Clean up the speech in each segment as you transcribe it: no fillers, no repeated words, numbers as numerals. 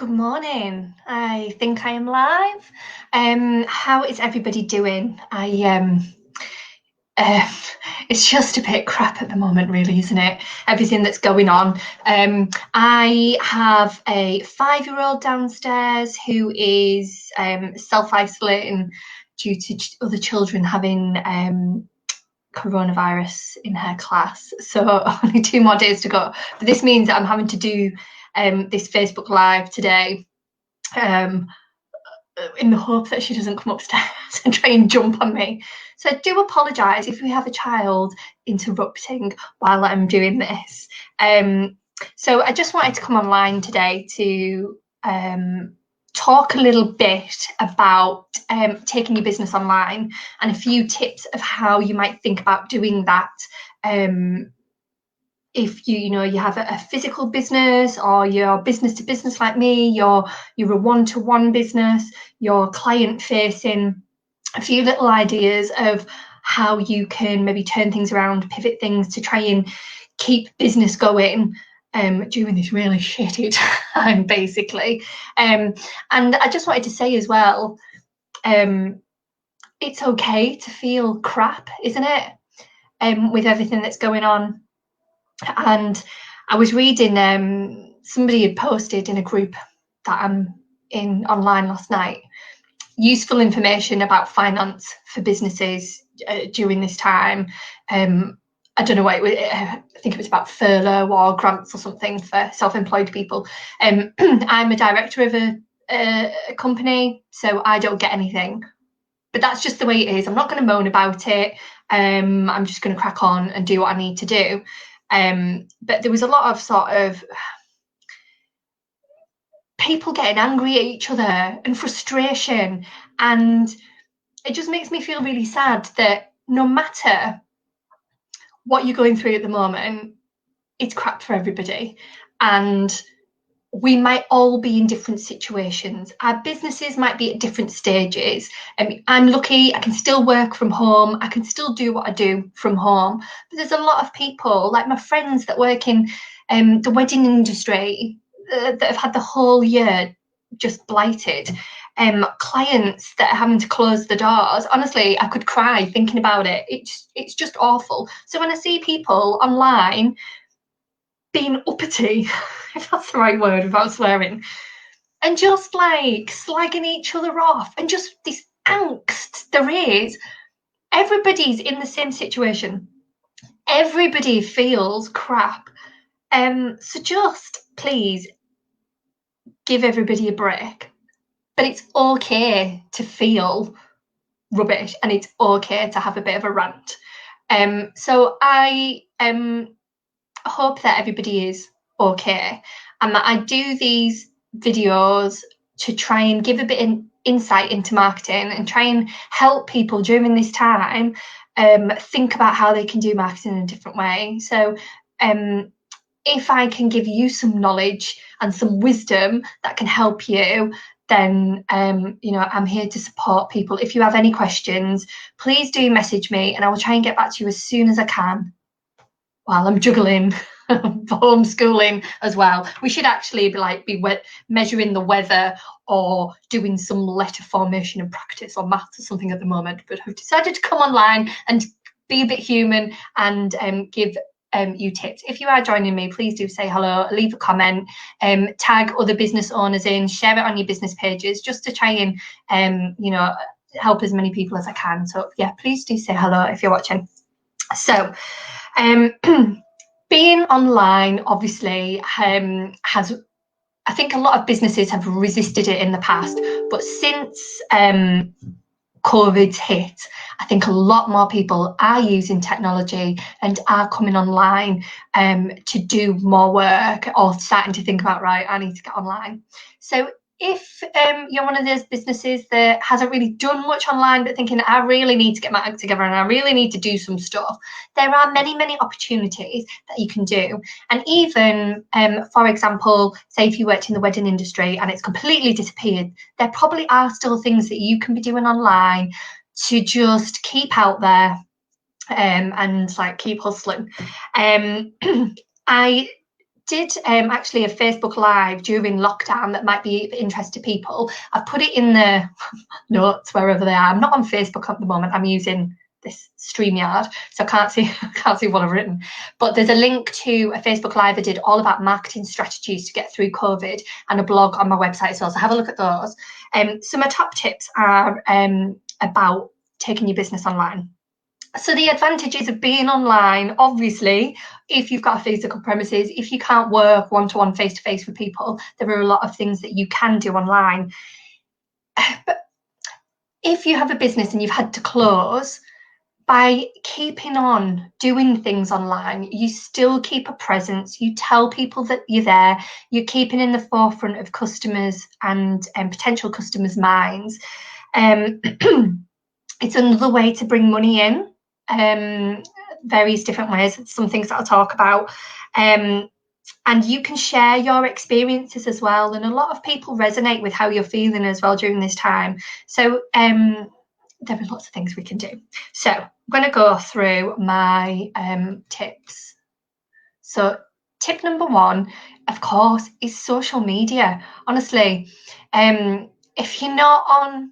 Good morning. I think I am live. How is everybody doing? Uh, it's just a bit crap at the moment, really, isn't it? Everything that's going on. I have a 5-year-old downstairs who is self-isolating due to other children having coronavirus in her class. So only 2 more days to go. But this means that I'm having to do this Facebook Live today um, in the hope that she doesn't come upstairs and try and jump on me. So I do apologise if we have a child interrupting while I'm doing this. So I just wanted to come online today to talk a little bit about taking your business online and a few tips of how you might think about doing that. If you have a physical business, or you're business to business like me, you're a one-to-one business, you're client facing, a few little ideas of how you can maybe turn things around, pivot things to try and keep business going during this really shitty time, basically. And I just wanted to say as well, it's okay to feel crap, isn't it? With everything that's going on. And I was reading, somebody had posted in a group that I'm in online last night, useful information about finance for businesses during this time. I don't know what it was, I think it was about furlough or grants or something for self-employed people. I'm a director of a company, so I don't get anything. But that's just the way it is. I'm not going to moan about it. I'm just going to crack on and do what I need to do. But there was a lot of sort of people getting angry at each other and frustration, and it just makes me feel really sad that no matter what you're going through at the moment, it's crap for everybody, and we might all be in different situations. Our businesses might be at different stages. I'm lucky, I can still work from home, I can still do what I do from home. But there's a lot of people, like my friends that work in the wedding industry, that have had the whole year just blighted. Clients that are having to close the doors. Honestly, I could cry thinking about it. It's just awful. So when I see people online being uppity, if that's the right word without swearing, and just like slagging each other off, and just this angst there is, everybody's in the same situation. Everybody feels crap. So just please give everybody a break. But it's okay to feel rubbish, and it's okay to have a bit of a rant. So I hope that everybody is okay, and that I do these videos to try and give a bit of insight into marketing and try and help people during this time think about how they can do marketing in a different way. So if I can give you some knowledge and some wisdom that can help you, then I'm here to support people. If you have any questions, please do message me, and I will try and get back to you as soon as I can, while I'm juggling homeschooling as well. We should actually be measuring the weather or doing some letter formation and practice or maths or something at the moment, but I've decided to come online and be a bit human and give you tips. If you are joining me, please do say hello, leave a comment, tag other business owners in, share it on your business pages, just to try and help as many people as I can. So yeah, please do say hello if you're watching. So being online obviously has, I think a lot of businesses have resisted it in the past, but since COVID's hit, I think a lot more people are using technology and are coming online to do more work, or starting to think about, right, I need to get online. So if you're one of those businesses that hasn't really done much online, but thinking, I really need to get my act together and I really need to do some stuff, there are many, many opportunities that you can do. And even, for example, say if you worked in the wedding industry and it's completely disappeared, there probably are still things that you can be doing online to just keep out there and like keep hustling. I did actually a Facebook Live during lockdown that might be of interest to people. I've put it in the notes wherever they are. I'm not on Facebook at the moment. I'm using this StreamYard, so I can't see what I've written. But there's a link to a Facebook Live I did all about marketing strategies to get through COVID, and a blog on my website as well. So have a look at those. So my top tips are about taking your business online. So the advantages of being online, obviously, if you've got a physical premises, if you can't work one-to-one, face-to-face with people, there are a lot of things that you can do online. But if you have a business and you've had to close, by keeping on doing things online, you still keep a presence, you tell people that you're there, you're keeping in the forefront of customers and potential customers' minds. It's another way to bring money in, various different ways, some things that I'll talk about. And you can share your experiences as well. And a lot of people resonate with how you're feeling as well during this time. So there are lots of things we can do. So I'm going to go through my tips. So tip number one, of course, is social media. Honestly, if you're not on,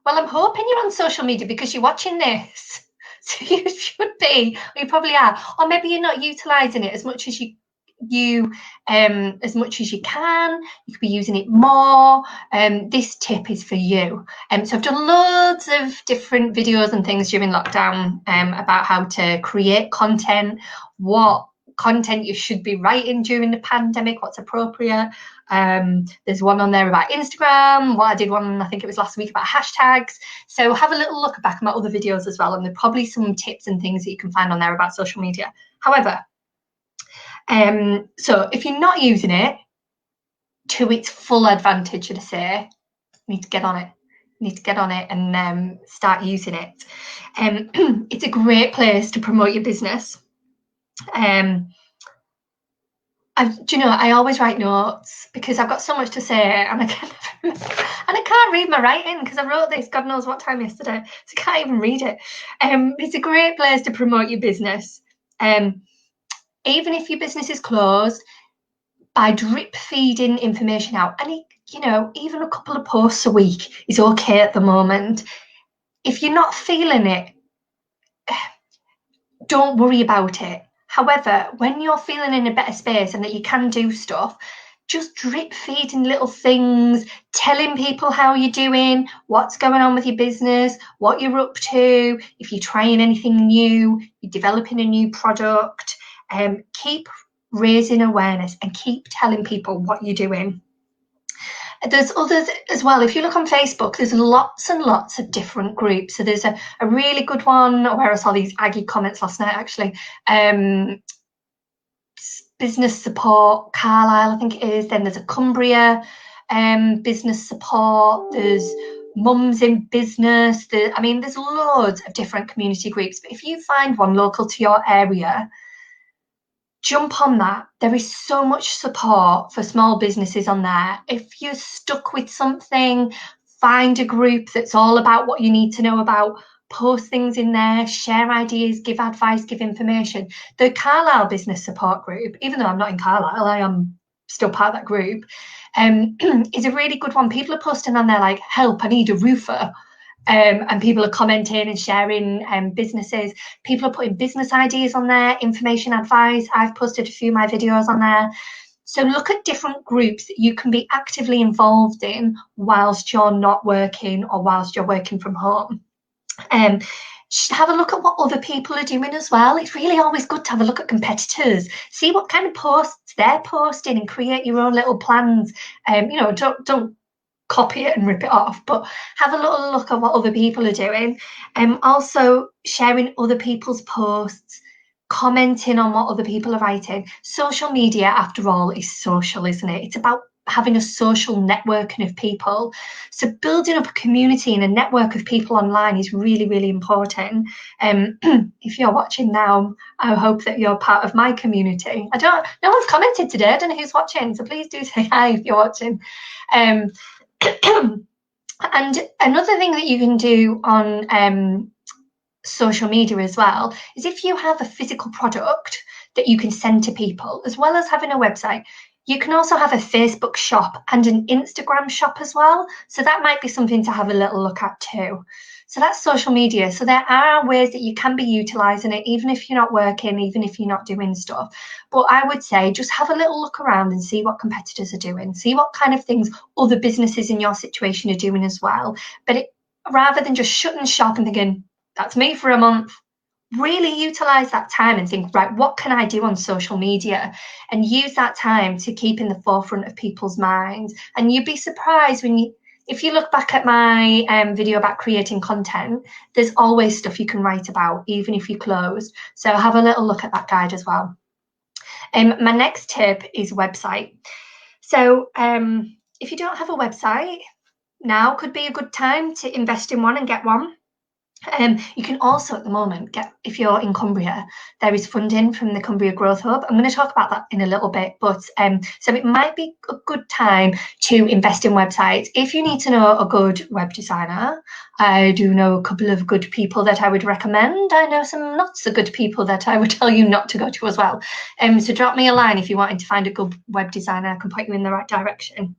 well, I'm hoping you're on social media because you're watching this. So you should be, or you probably are, or maybe you're not utilising it as much as as much as you can. You could be using it more. This tip is for you. So I've done loads of different videos and things during lockdown about how to create content, what content you should be writing during the pandemic, what's appropriate. There's one on there about Instagram. I did one, I think it was last week, about hashtags. So have a little look back at my other videos as well, and there's probably some tips and things that you can find on there about social media. However, so if you're not using it to its full advantage, should I say, you need to get on it. You need to get on it and start using it. It's a great place to promote your business. Do you know, I always write notes because I've got so much to say, and I can't read my writing because I wrote this God knows what time yesterday, so I can't even read it. It's a great place to promote your business. Even if your business is closed, by drip feeding information out, and you know, even a couple of posts a week is okay at the moment. If you're not feeling it, don't worry about it. However, when you're feeling in a better space and that you can do stuff, just drip feeding little things, telling people how you're doing, what's going on with your business, what you're up to, if you're trying anything new, you're developing a new product. Keep raising awareness and keep telling people what you're doing. There's others as well. If you look on Facebook, there's lots and lots of different groups. So there's a really good one where I saw these Aggie comments last night, actually. Business support, Carlisle, I think it is. Then there's a Cumbria business support. There's mums in business. There's loads of different community groups. But if you find one local to your area, jump on that. There is so much support for small businesses on there. If you're stuck with something, find a group that's all about what you need to know about. Post things in there, share ideas, give advice, give information. The Carlisle Business Support Group, even though I'm not in Carlisle, I am still part of that group, is a really good one. People are posting on there like, help, I need a roofer. And people are commenting and sharing businesses. People are putting business ideas on there, information, advice. I've posted a few of my videos on there. So look at different groups that you can be actively involved in whilst you're not working or whilst you're working from home. Have a look at what other people are doing as well. It's really always good to have a look at competitors, see what kind of posts they're posting and create your own little plans. Don't copy it and rip it off, but have a little look at what other people are doing. Also sharing other people's posts, commenting on what other people are writing. Social media, after all, is social, isn't it? It's about having a social networking of people. So building up a community and a network of people online is really, really important. If you're watching now, I hope that you're part of my community. No one's commented today. I don't know who's watching, so please do say hi if you're watching. And another thing that you can do on social media as well is if you have a physical product that you can send to people, as well as having a website. You can also have a Facebook shop and an Instagram shop as well. So that might be something to have a little look at too. So that's social media. So there are ways that you can be utilising it, even if you're not working, even if you're not doing stuff. But I would say just have a little look around and see what competitors are doing, see what kind of things other businesses in your situation are doing as well. But rather than just shutting shop and thinking, that's me for a month, really utilize that time and think, right, what can I do on social media, and use that time to keep in the forefront of people's minds. And you'd be surprised if you look back at my video about creating content, there's always stuff you can write about, even if you're closed. So have a little look at that guide as well. My next tip is website. So if you don't have a website, now could be a good time to invest in one and get one. You can also at the moment get, if you're in Cumbria, there is funding from the Cumbria Growth Hub. I'm going to talk about that in a little bit, but so it might be a good time to invest in websites. If you need to know a good web designer, I do know a couple of good people that I would recommend. I know some not so good people that I would tell you not to go to as well. So drop me a line if you're wanting to find a good web designer. I can point you in the right direction.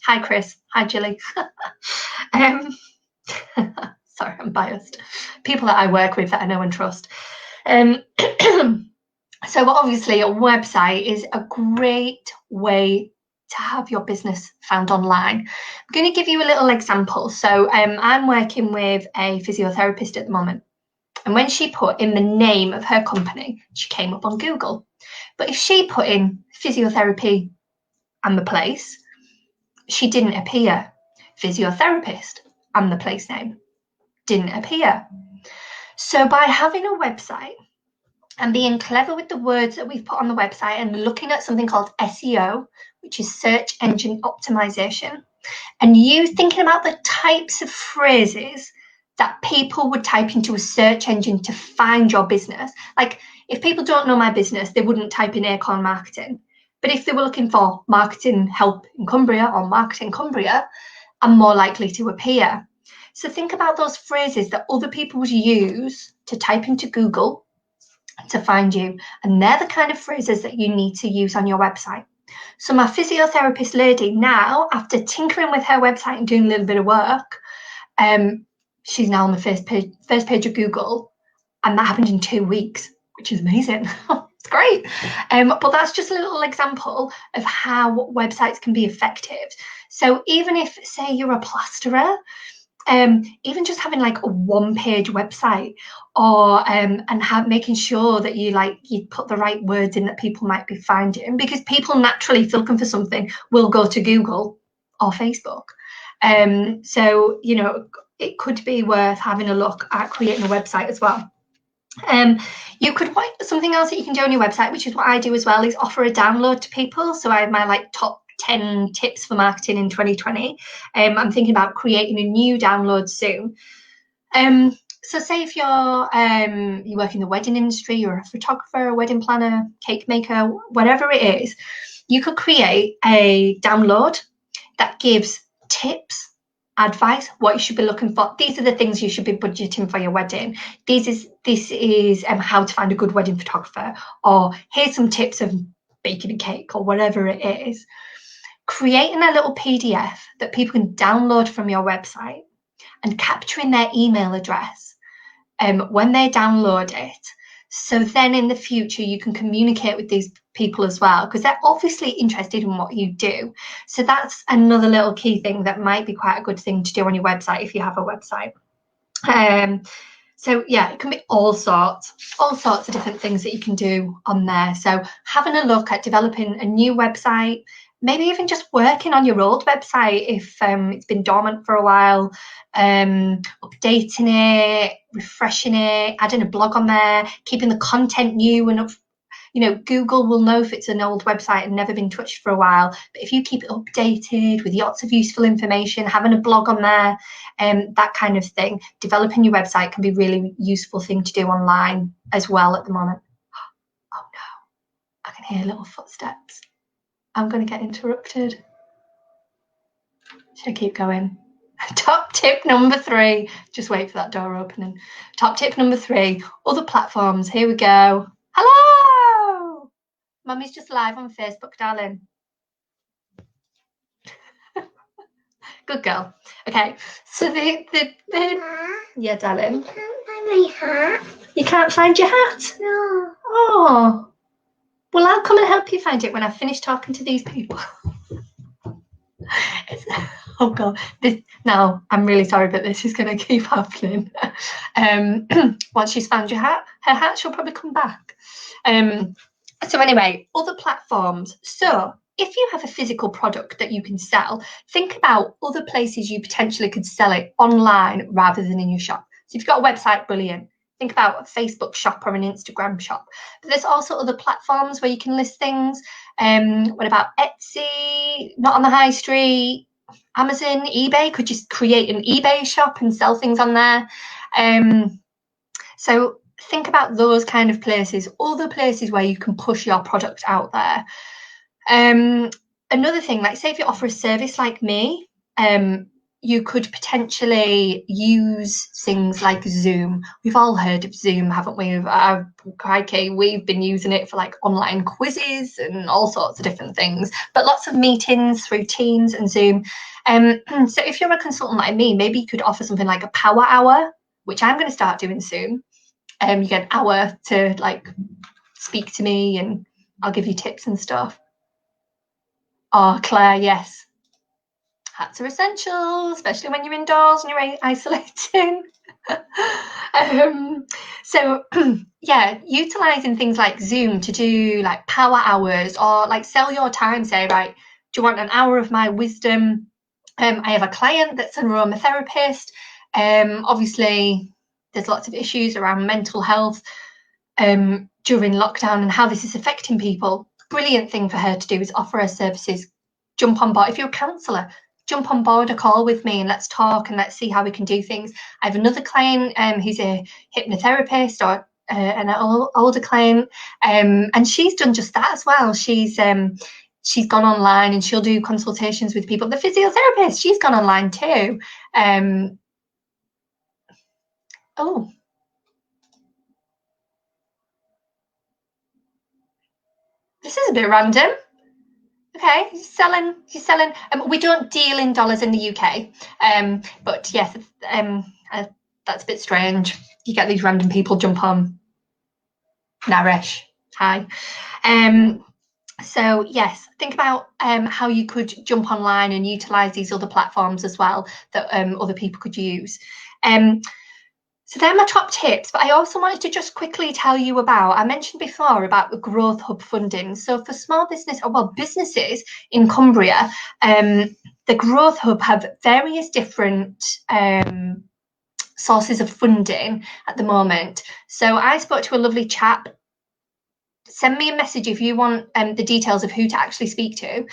Hi Chris, hi Jilly. Sorry, I'm biased. People that I work with that I know and trust. So obviously a website is a great way to have your business found online. I'm going to give you a little example. So I'm working with a physiotherapist at the moment. And when she put in the name of her company, she came up on Google. But if she put in physiotherapy and the place, she didn't appear. Physiotherapist and the place name didn't appear. So by having a website and being clever with the words that we've put on the website and looking at something called SEO, which is search engine optimization, and you thinking about the types of phrases that people would type into a search engine to find your business. Like if people don't know my business, they wouldn't type in Acorn Marketing. But if they were looking for marketing help in Cumbria or marketing Cumbria, I'm more likely to appear. So think about those phrases that other people would use to type into Google to find you. And they're the kind of phrases that you need to use on your website. So my physiotherapist lady now, after tinkering with her website and doing a little bit of work, she's now on the first page of Google. And that happened in 2 weeks, which is amazing. It's great. But that's just a little example of how websites can be effective. So even if, say, you're a plasterer, even just having like a one-page website, or and making sure that you put the right words in that people might be finding, because people naturally, if they're looking for something, will go to Google or Facebook. So you know, it could be worth having a look at creating a website as well. You could something else that you can do on your website, which is what I do as well, is offer a download to people. So I have my top 10 tips for marketing in 2020. I'm thinking about creating a new download soon. So say if you work in the wedding industry, you're a photographer, a wedding planner, cake maker, whatever it is, you could create a download that gives tips, advice, what you should be looking for. These are the things you should be budgeting for your wedding. This is how to find a good wedding photographer, or here's some tips of baking a cake, or whatever it is. Creating a little PDF that people can download from your website and capturing their email address when they download it. So then in the future, you can communicate with these people as well, because they're obviously interested in what you do. So that's another little key thing that might be quite a good thing to do on your website if you have a website. So yeah, it can be all sorts of different things that you can do on there. So having a look at developing a new website, maybe even just working on your old website if it's been dormant for a while, updating it, refreshing it, adding a blog on there, keeping the content new and up. You know, Google will know if it's an old website and never been touched for a while. But if you keep it updated with lots of useful information, having a blog on there, that kind of thing, developing your website can be a really useful thing to do online as well at the moment. Oh no, I can hear little footsteps. I'm going to get interrupted. Should I keep going? Top tip number 3. Just wait for that door opening. Top tip number 3, other platforms. Here we go. Hello! Mummy's just live on Facebook, darling. Good girl. Okay, so the yeah, darling. I can't find my hat. You can't find your hat? No. Oh. Well, I'll come and help you find it when I've finished talking to these people. Oh God, now I'm really sorry, but this is going to keep happening. Once she's found her hat, she'll probably come back. So anyway, other platforms. So if you have a physical product that you can sell, think about other places you potentially could sell it online rather than in your shop. So if you've got a website, brilliant. Think about a Facebook shop or an Instagram shop. But there's also other platforms where you can list things. What about Etsy? Not on the high street. Amazon, eBay? Could you create an eBay shop and sell things on there? So think about those kind of places, other places where you can push your product out there. Another thing, like say if you offer a service like me, you could potentially use things like Zoom. We've all heard of Zoom, haven't we? Crikey, we've been using it for like online quizzes and all sorts of different things, but lots of meetings through Teams and Zoom. So if you're a consultant like me, maybe you could offer something like a power hour, which I'm going to start doing soon. You get an hour to like speak to me and I'll give you tips and stuff. Oh, Claire, yes. Hats are essential, especially when you're indoors and you're isolating. So yeah, utilizing things like Zoom to do like power hours or like sell your time. Say, right, do you want an hour of my wisdom? I have a client that's an aromatherapist. Obviously, there's lots of issues around mental health during lockdown and how this is affecting people. Brilliant thing for her to do is offer her services. Jump on board. If you're a counsellor, jump on board a call with me and let's talk and let's see how we can do things. I have another client who's a hypnotherapist or an older client, and she's done just that as well. She's gone online and she'll do consultations with people. The physiotherapist, she's gone online too. Oh. This is a bit random. Okay, you're selling. We don't deal in dollars in the UK, but yes, that's a bit strange. You get these random people jump on. Naresh, hi. So yes, think about how you could jump online and utilize these other platforms as well that other people could use. So they're my top tips, but I also wanted to just quickly tell you about, I mentioned before about the Growth Hub funding. So for small business, or well, businesses in Cumbria, the Growth Hub have various different sources of funding at the moment. So I spoke to a lovely chap. Send me a message if you want the details of who to actually speak to.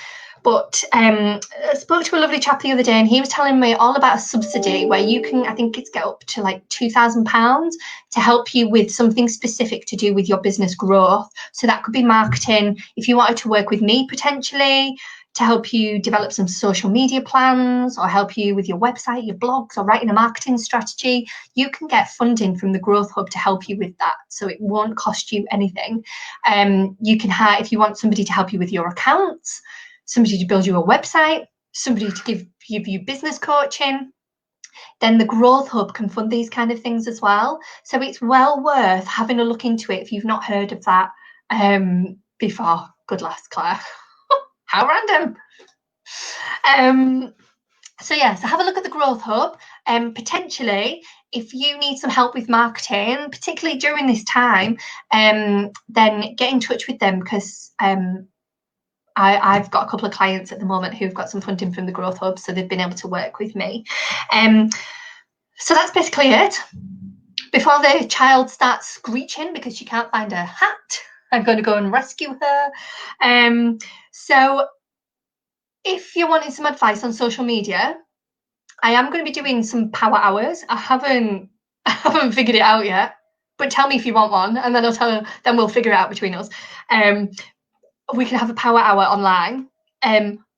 But I spoke to a lovely chap the other day and he was telling me all about a subsidy where you can, I think it's get up to like £2,000 to help you with something specific to do with your business growth. So that could be marketing. If you wanted to work with me potentially to help you develop some social media plans or help you with your website, your blogs, or writing a marketing strategy, you can get funding from the Growth Hub to help you with that. So it won't cost you anything. You can have, if you want somebody to help you with your accounts, somebody to build you a website, somebody to give you business coaching, then the Growth Hub can fund these kind of things as well. So it's well worth having a look into it if you've not heard of that before. Good lass, Claire. How random. So yeah, so have a look at the Growth Hub. Potentially, if you need some help with marketing, particularly during this time, then get in touch with them because I've got a couple of clients at the moment who've got some funding from the Growth Hub, so they've been able to work with me. So that's basically it. Before the child starts screeching because she can't find her hat, I'm going to go and rescue her. So if you're wanting some advice on social media, I am going to be doing some power hours. I haven't figured it out yet, but tell me if you want one, and then we'll figure it out between us. We can have a power hour online.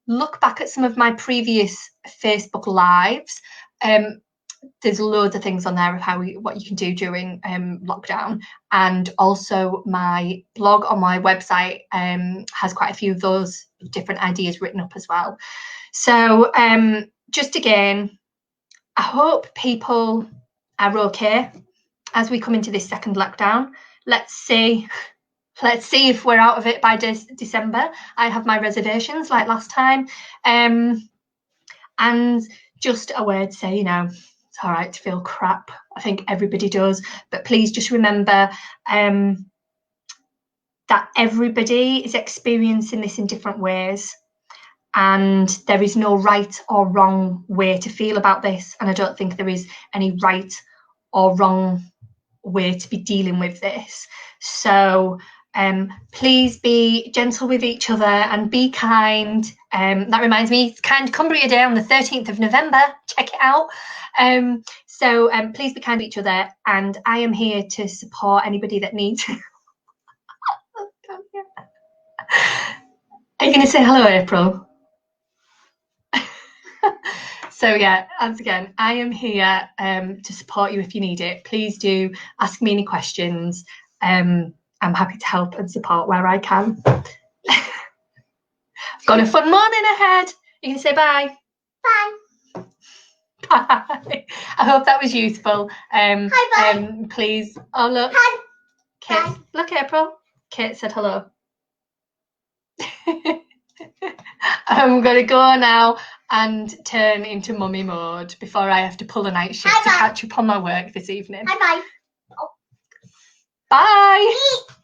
Look back at some of my previous Facebook lives. there's loads of things on there of what you can do during lockdown, and also my blog on my website has quite a few of those different ideas written up as well. So just again, I hope people are okay as we come into this second lockdown. Let's see if we're out of it by December. I have my reservations like last time. And just a word to say, you know, it's all right to feel crap. I think everybody does. But please just remember that everybody is experiencing this in different ways. And there is no right or wrong way to feel about this. And I don't think there is any right or wrong way to be dealing with this. So please be gentle with each other and be kind. That reminds me, it's Kind Cumbria Day on the 13th of November. Check it out. So please be kind to each other, and I am here to support anybody that needs. Are you going to say hello, April? So yeah, once again, I am here to support you if you need it. Please do ask me any questions. I'm happy to help and support where I can. Got a fun morning ahead. You can say bye. Bye. Bye. I hope that was useful. Hi, bye. Please. Oh look. Hi. Kate. Bye. Look, April. Kate said hello. I'm gonna go now and turn into mummy mode before I have to pull a night shift to catch up on my work this evening. Bye bye. Bye.